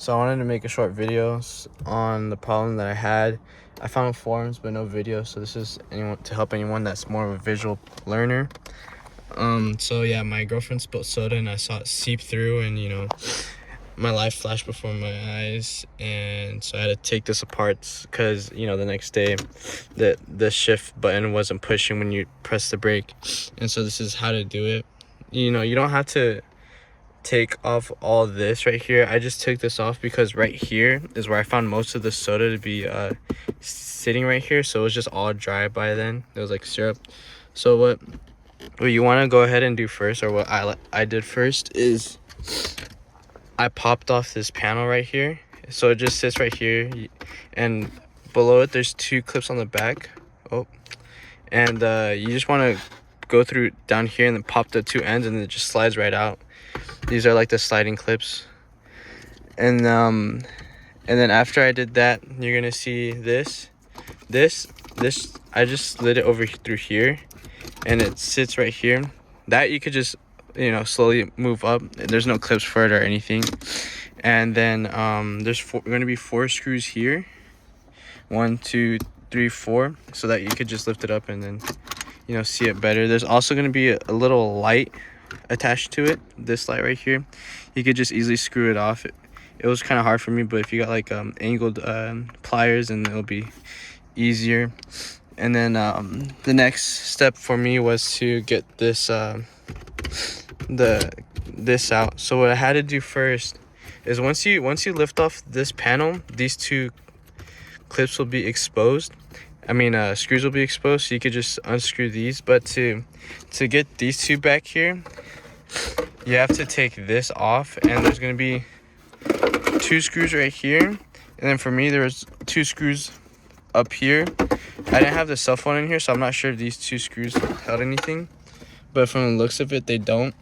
So I wanted to make a short video on the problem that I had. I found forums but no video, so this is to help anyone that's more of a visual learner. So yeah, my girlfriend spilled soda and I saw it seep through, and my life flashed before my eyes, and so I had to take this apart because the next day the shift button wasn't pushing when you press the brake. And so this is how to do it. You don't have to take off all this right here. I just took this off because right here is where I found most of the soda to be sitting right here, so it was just all dry by then. It was like syrup. So what you want to go ahead and do first, or what I did first, is I popped off this panel right here. So it just sits right here, and below it there's two clips on the back. And you just want to go through down here and then pop the two ends, and it just slides right out. These are like the sliding clips. And then after I did that, you're gonna see this I just slid it over through here, and it sits right here. That you could just slowly move up. There's no clips for it or anything. And then there's going to be 4 screws here, 1 2 3 4, so that you could just lift it up and then see it better. There's also going to be a little light attached to it, this light right here. You could just easily screw it off. It was kind of hard for me, but if you got like angled pliers, and it'll be easier. And then the next step for me was to get this this out. So what I had to do first is once you lift off this panel, these 2 clips will be exposed. Screws will be exposed, so you could just unscrew these. But to get these 2 back here, you have to take this off, and there's going to be 2 screws right here. And then for me, there was 2 screws up here. I didn't have the cell phone in here, so I'm not sure if these 2 screws held anything, but from the looks of it, they don't.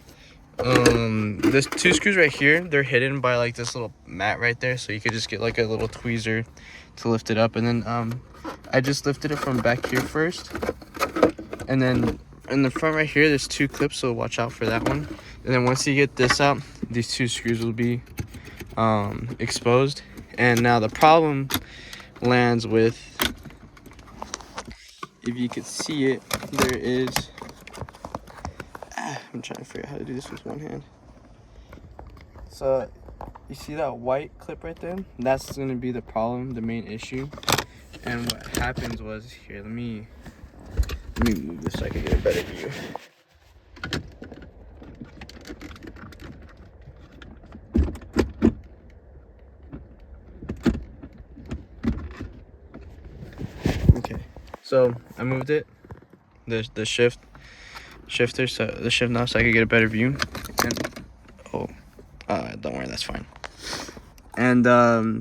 There's 2 screws right here. They're hidden by like this little mat right there, so you could just get like a little tweezer to lift it up. And then I just lifted it from back here first, and then in the front right here there's 2 clips, so watch out for that one. And then once you get this out, these 2 screws will be exposed. And now the problem lands with, if you could see it, there is I'm trying to figure out how to do this with one hand. So you see that white clip right there? That's going to be the problem, the main issue. And what happens was, here, let me move this so I can get a better view. Okay, so I moved it, the shifter, so the shift knob, so I could get a better view. And don't worry, that's fine. And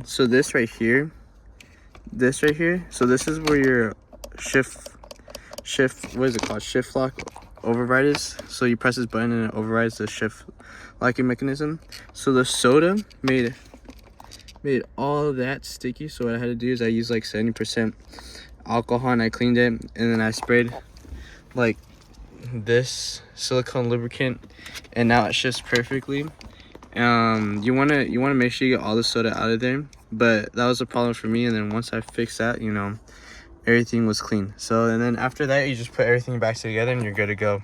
so this right here, so this is where your shift what is it called, shift lock override is. So you press this button and it overrides the shift locking mechanism. So the soda made all of that sticky. So what I had to do is I used like 70% alcohol, and I cleaned it, and then I sprayed like this silicone lubricant, and now it shifts perfectly. You want to make sure you get all the soda out of there, but that was a problem for me. And then once I fixed that, everything was clean. So, and then after that, you just put everything back together and you're good to go.